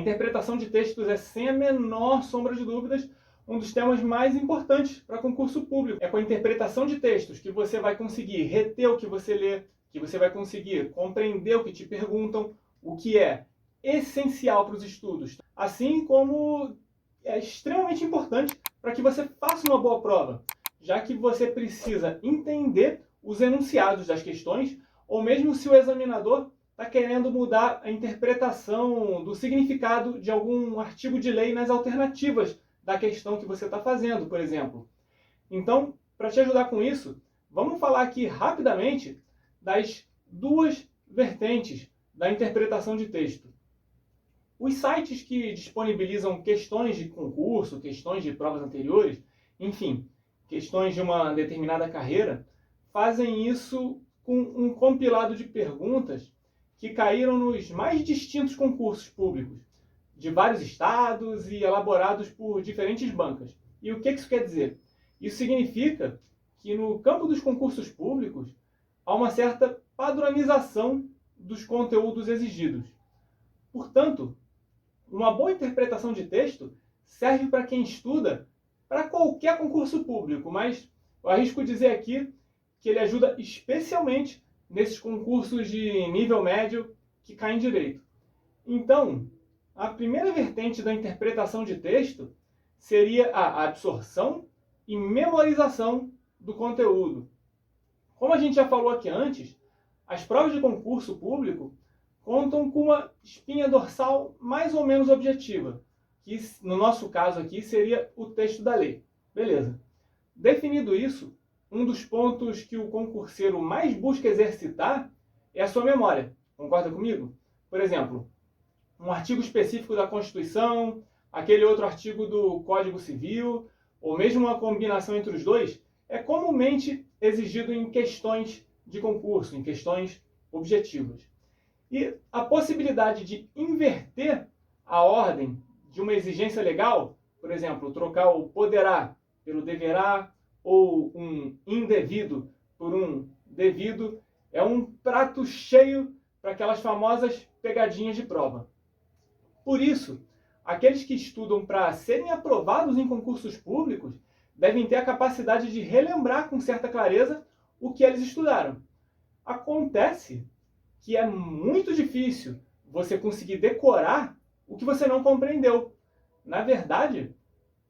interpretação de textos é, sem a menor sombra de dúvidas, um dos temas mais importantes para concurso público. É com a interpretação de textos que você vai conseguir reter o que você lê, que você vai conseguir compreender o que te perguntam, o que é essencial para os estudos, assim como é extremamente importante para que você faça uma boa prova, já que você precisa entender os enunciados das questões, ou mesmo se o examinador está querendo mudar a interpretação do significado de algum artigo de lei nas alternativas da questão que você está fazendo, por exemplo. Então, para te ajudar com isso, vamos falar aqui rapidamente das duas vertentes da interpretação de texto. Os sites que disponibilizam questões de concurso, questões de provas anteriores, enfim, questões de uma determinada carreira, fazem isso com um compilado de perguntas que caíram nos mais distintos concursos públicos, de vários estados e elaborados por diferentes bancas. E o que isso quer dizer? Isso significa que no campo dos concursos públicos há uma certa padronização dos conteúdos exigidos. Portanto, uma boa interpretação de texto serve para quem estuda para qualquer concurso público, mas eu arrisco dizer aqui que ele ajuda especialmente nesses concursos de nível médio que caem em direito. Então, a primeira vertente da interpretação de texto seria a absorção e memorização do conteúdo. Como a gente já falou aqui antes, as provas de concurso público contam com uma espinha dorsal mais ou menos objetiva, que no nosso caso aqui seria o texto da lei. Beleza. Definido isso, um dos pontos que o concurseiro mais busca exercitar é a sua memória. Concorda comigo? Por exemplo, um artigo específico da Constituição, aquele outro artigo do Código Civil, ou mesmo uma combinação entre os dois, é comumente exigido em questões de concurso, em questões objetivas. E a possibilidade de inverter a ordem de uma exigência legal, por exemplo, trocar o poderá pelo deverá, ou um indevido por um devido, é um prato cheio para aquelas famosas pegadinhas de prova. Por isso, aqueles que estudam para serem aprovados em concursos públicos devem ter a capacidade de relembrar com certa clareza o que eles estudaram. Acontece que é muito difícil você conseguir decorar o que você não compreendeu. Na verdade,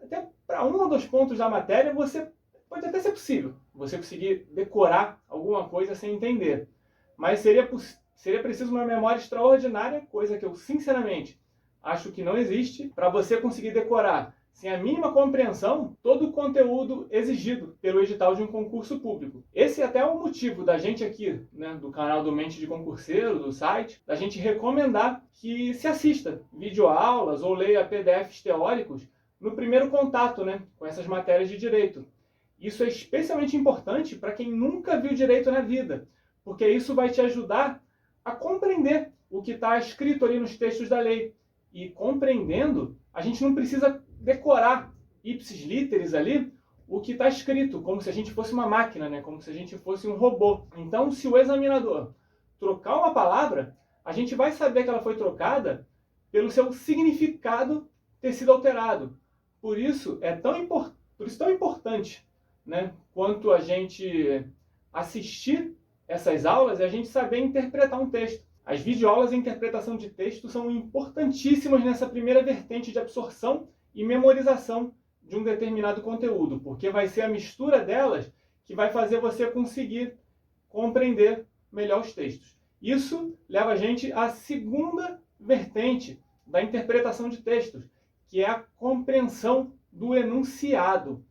até para um ou dois pontos da matéria, você pode até ser possível você conseguir decorar alguma coisa sem entender. Mas seria preciso uma memória extraordinária, coisa que eu, sinceramente, acho que não existe, para você conseguir decorar, sem a mínima compreensão, todo o conteúdo exigido pelo edital de um concurso público. Esse é até o motivo da gente aqui, né, do canal do Mente de Concurseiro, do site, da gente recomendar que se assista videoaulas ou leia PDFs teóricos no primeiro contato, né, com essas matérias de direito. Isso é especialmente importante para quem nunca viu direito na vida, porque isso vai te ajudar a compreender o que está escrito ali nos textos da lei. E compreendendo, a gente não precisa decorar ipsis literis ali o que está escrito, como se a gente fosse uma máquina, né? Como se a gente fosse um robô. Então, se o examinador trocar uma palavra, a gente vai saber que ela foi trocada pelo seu significado ter sido alterado. Por isso é tão importante, né, quanto a gente assistir essas aulas e a gente saber interpretar um texto. As videoaulas e interpretação de texto são importantíssimas nessa primeira vertente de absorção e memorização de um determinado conteúdo, porque vai ser a mistura delas que vai fazer você conseguir compreender melhor os textos. Isso leva a gente à segunda vertente da interpretação de textos, que é a compreensão do enunciado.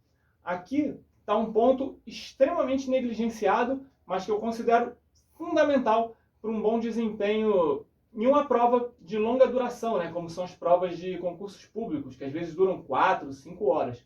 Aqui está um ponto extremamente negligenciado, mas que eu considero fundamental para um bom desempenho em uma prova de longa duração, né, como são as provas de concursos públicos, que às vezes duram 4, 5 horas.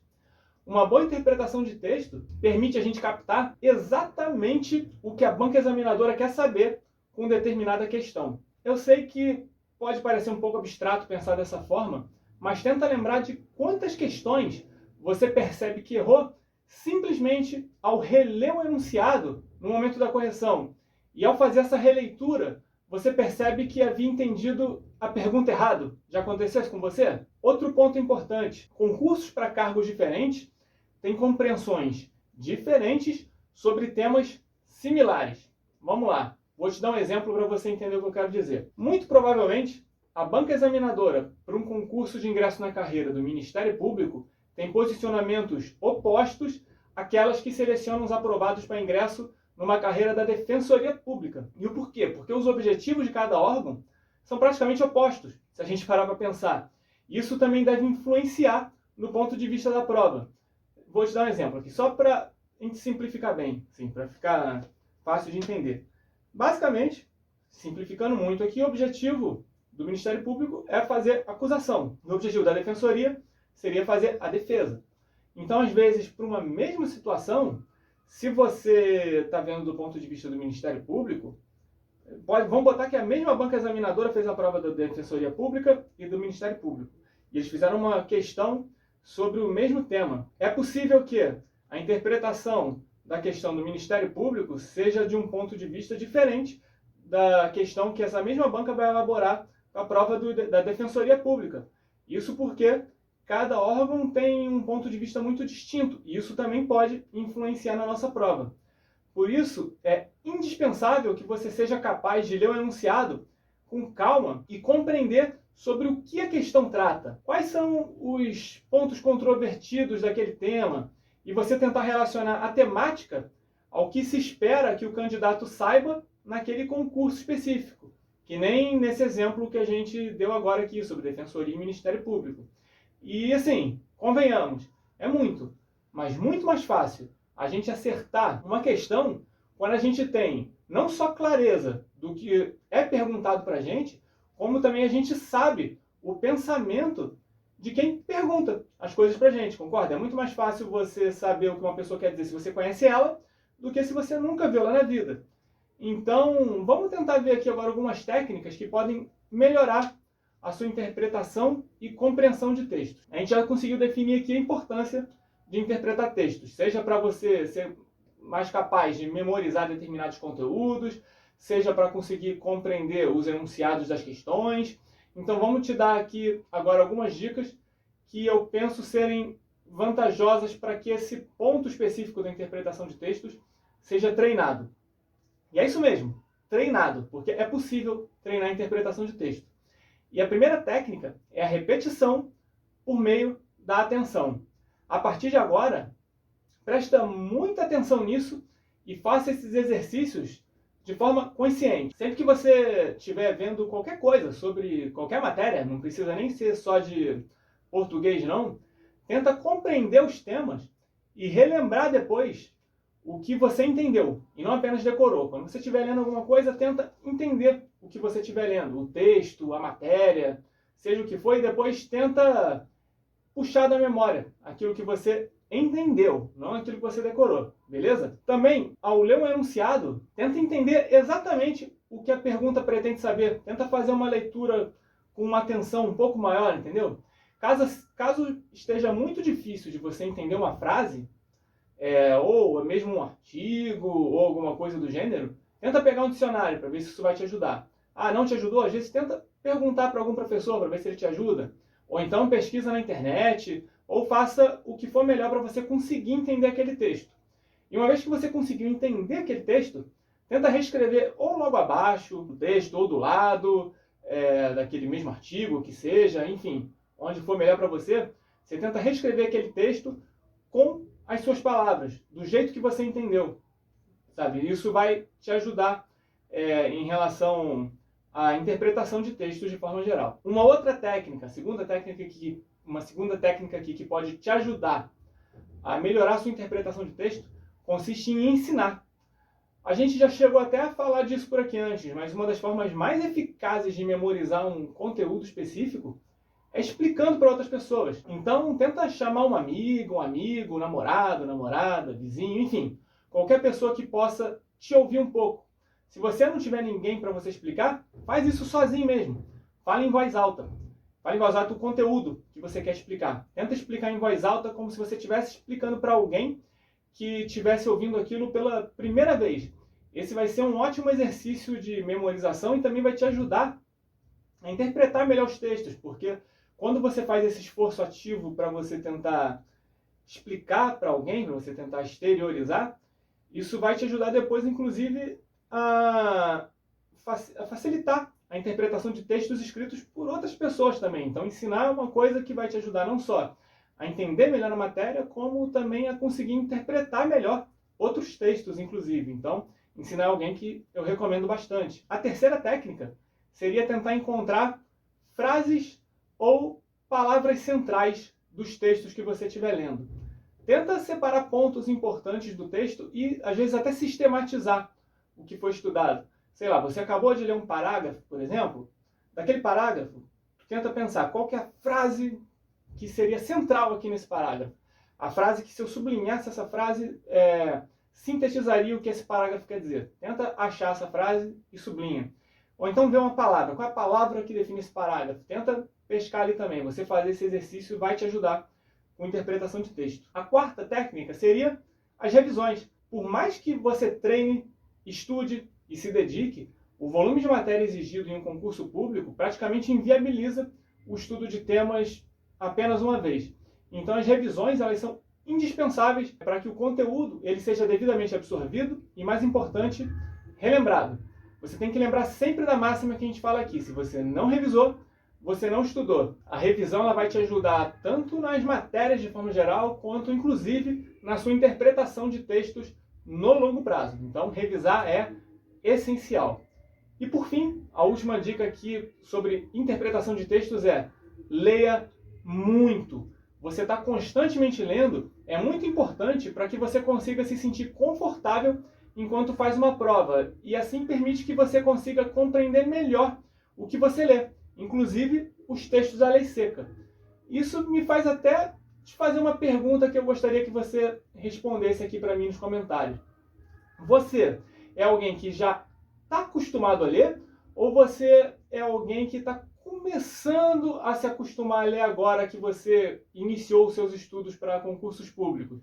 Uma boa interpretação de texto permite a gente captar exatamente o que a banca examinadora quer saber com determinada questão. Eu sei que pode parecer um pouco abstrato pensar dessa forma, mas tenta lembrar de quantas questões você percebe que errou simplesmente ao reler o enunciado no momento da correção. E ao fazer essa releitura, você percebe que havia entendido a pergunta errada. Já aconteceu isso com você? Outro ponto importante, concursos para cargos diferentes têm compreensões diferentes sobre temas similares. Vamos lá, vou te dar um exemplo para você entender o que eu quero dizer. Muito provavelmente, a banca examinadora para um concurso de ingresso na carreira do Ministério Público tem posicionamentos opostos àquelas que selecionam os aprovados para ingresso numa carreira da Defensoria Pública. E o porquê? Porque os objetivos de cada órgão são praticamente opostos, se a gente parar para pensar. Isso também deve influenciar no ponto de vista da prova. Vou te dar um exemplo aqui, só para a gente simplificar bem, assim, para ficar fácil de entender. Basicamente, simplificando muito aqui, o objetivo do Ministério Público é fazer acusação. O objetivo da Defensoria seria fazer a defesa. Então, às vezes, para uma mesma situação, se você está vendo do ponto de vista do Ministério Público, vamos botar que a mesma banca examinadora fez a prova da Defensoria Pública e do Ministério Público. E eles fizeram uma questão sobre o mesmo tema. É possível que a interpretação da questão do Ministério Público seja de um ponto de vista diferente da questão que essa mesma banca vai elaborar para a prova da Defensoria Pública. Isso porque cada órgão tem um ponto de vista muito distinto, e isso também pode influenciar na nossa prova. Por isso, é indispensável que você seja capaz de ler o enunciado com calma e compreender sobre o que a questão trata. Quais são os pontos controvertidos daquele tema? E você tentar relacionar a temática ao que se espera que o candidato saiba naquele concurso específico. Que nem nesse exemplo que a gente deu agora aqui sobre Defensoria e Ministério Público. E assim, convenhamos, é muito, mas muito mais fácil a gente acertar uma questão quando a gente tem não só clareza do que é perguntado para a gente, como também a gente sabe o pensamento de quem pergunta as coisas para a gente, concorda? É muito mais fácil você saber o que uma pessoa quer dizer se você conhece ela, do que se você nunca viu ela na vida. Então, vamos tentar ver aqui agora algumas técnicas que podem melhorar a sua interpretação e compreensão de textos. A gente já conseguiu definir aqui a importância de interpretar textos, seja para você ser mais capaz de memorizar determinados conteúdos, seja para conseguir compreender os enunciados das questões. Então vamos te dar aqui agora algumas dicas que eu penso serem vantajosas para que esse ponto específico da interpretação de textos seja treinado. E é isso mesmo, treinado, porque é possível treinar a interpretação de texto. E a primeira técnica é a repetição por meio da atenção. A partir de agora, presta muita atenção nisso e faça esses exercícios de forma consciente. Sempre que você estiver vendo qualquer coisa sobre qualquer matéria, não precisa nem ser só de português não, tenta compreender os temas e relembrar depois o que você entendeu, e não apenas decorou. Quando você estiver lendo alguma coisa, tenta entender o que você estiver lendo, o texto, a matéria, seja o que for, e depois tenta puxar da memória aquilo que você entendeu, não aquilo que você decorou, beleza? Também, ao ler um enunciado, tenta entender exatamente o que a pergunta pretende saber. Tenta fazer uma leitura com uma atenção um pouco maior, entendeu? Caso esteja muito difícil de você entender uma frase, ou mesmo um artigo, ou alguma coisa do gênero, tenta pegar um dicionário para ver se isso vai te ajudar. Ah, não te ajudou? Às vezes tenta perguntar para algum professor para ver se ele te ajuda. Ou então pesquisa na internet, ou faça o que for melhor para você conseguir entender aquele texto. E uma vez que você conseguiu entender aquele texto, tenta reescrever ou logo abaixo do texto, ou do lado daquele mesmo artigo, que seja, enfim, onde for melhor para você, você tenta reescrever aquele texto com as suas palavras, do jeito que você entendeu, sabe? Isso vai te ajudar em relação à interpretação de textos de forma geral. Uma outra técnica, uma segunda técnica aqui que pode te ajudar a melhorar a sua interpretação de texto, consiste em ensinar. A gente já chegou até a falar disso por aqui antes, mas uma das formas mais eficazes de memorizar um conteúdo específico é explicando para outras pessoas. Então, tenta chamar um amigo, namorado, namorada, vizinho, enfim, qualquer pessoa que possa te ouvir um pouco. Se você não tiver ninguém para você explicar, faz isso sozinho mesmo. Fala em voz alta. Fala em voz alta o conteúdo que você quer explicar. Tenta explicar em voz alta como se você estivesse explicando para alguém que estivesse ouvindo aquilo pela primeira vez. Esse vai ser um ótimo exercício de memorização e também vai te ajudar a interpretar melhor os textos, porque quando você faz esse esforço ativo para você tentar explicar para alguém, para você tentar exteriorizar, isso vai te ajudar depois, inclusive, a facilitar a interpretação de textos escritos por outras pessoas também. Então, ensinar é uma coisa que vai te ajudar não só a entender melhor a matéria, como também a conseguir interpretar melhor outros textos, inclusive. Então, ensinar é alguém que eu recomendo bastante. A terceira técnica seria tentar encontrar frases ou palavras centrais dos textos que você estiver lendo. Tenta separar pontos importantes do texto e, às vezes, até sistematizar o que foi estudado. Sei lá, você acabou de ler um parágrafo, por exemplo. Daquele parágrafo, tenta pensar qual que é a frase que seria central aqui nesse parágrafo. A frase que, se eu sublinhasse essa frase, sintetizaria o que esse parágrafo quer dizer. Tenta achar essa frase e sublinha. Ou então vê uma palavra. Qual é a palavra que define esse parágrafo? Tenta pescar ali também. Você fazer esse exercício vai te ajudar com interpretação de texto. A quarta técnica seria as revisões. Por mais que você treine, estude e se dedique, o volume de matéria exigido em um concurso público praticamente inviabiliza o estudo de temas apenas uma vez. Então as revisões elas são indispensáveis para que o conteúdo ele seja devidamente absorvido e, mais importante, relembrado. Você tem que lembrar sempre da máxima que a gente fala aqui. Se você não revisou, você não estudou. A revisão ela vai te ajudar tanto nas matérias de forma geral, quanto inclusive na sua interpretação de textos no longo prazo. Então, revisar é essencial. E por fim, a última dica aqui sobre interpretação de textos é: leia muito. Você está constantemente lendo é muito importante para que você consiga se sentir confortável enquanto faz uma prova, e assim permite que você consiga compreender melhor o que você lê, inclusive os textos da lei seca. Isso me faz até te fazer uma pergunta que eu gostaria que você respondesse aqui para mim nos comentários. Você é alguém que já está acostumado a ler, ou você é alguém que está começando a se acostumar a ler agora que você iniciou os seus estudos para concursos públicos?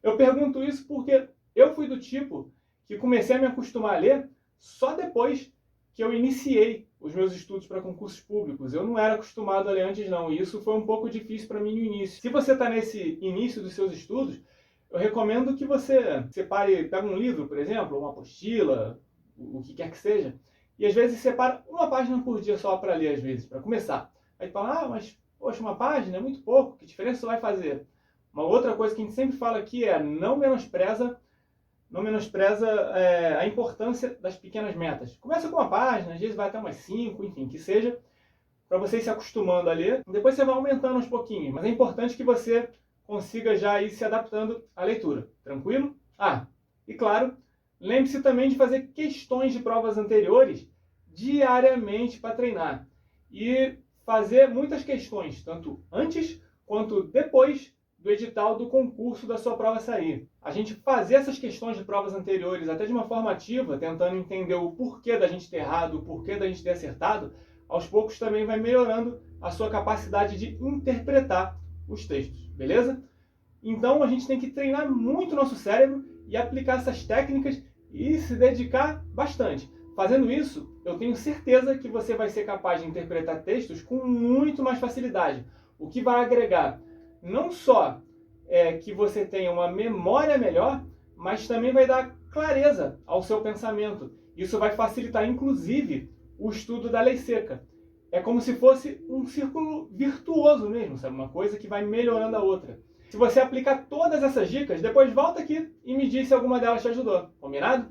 Eu pergunto isso porque eu fui do tipo que comecei a me acostumar a ler só depois que eu iniciei os meus estudos para concursos públicos. Eu não era acostumado a ler antes não, e isso foi um pouco difícil para mim no início. Se você está nesse início dos seus estudos, eu recomendo que você separe, pega um livro, por exemplo, uma apostila, o que quer que seja, e às vezes separa uma página por dia só para ler, às vezes, para começar. Aí fala, mas poxa, uma página é muito pouco, que diferença isso vai fazer? Uma outra coisa que a gente sempre fala aqui é não menospreza a importância das pequenas metas. Começa com uma página, às vezes vai até umas 5, enfim, que seja, para você ir se acostumando a ler. Depois você vai aumentando aos pouquinhos, mas é importante que você consiga já ir se adaptando à leitura. Tranquilo? E claro, lembre-se também de fazer questões de provas anteriores diariamente para treinar. E fazer muitas questões, tanto antes quanto depois do edital do concurso da sua prova sair. A gente fazer essas questões de provas anteriores, até de uma forma ativa, tentando entender o porquê da gente ter errado, o porquê da gente ter acertado, aos poucos também vai melhorando a sua capacidade de interpretar os textos, beleza? Então a gente tem que treinar muito o nosso cérebro e aplicar essas técnicas e se dedicar bastante. Fazendo isso, eu tenho certeza que você vai ser capaz de interpretar textos com muito mais facilidade, o que vai agregar não só que você tenha uma memória melhor, mas também vai dar clareza ao seu pensamento. Isso vai facilitar, inclusive, o estudo da lei seca. É como se fosse um círculo virtuoso mesmo, sabe? Uma coisa que vai melhorando a outra. Se você aplicar todas essas dicas, depois volta aqui e me diz se alguma delas te ajudou. Combinado?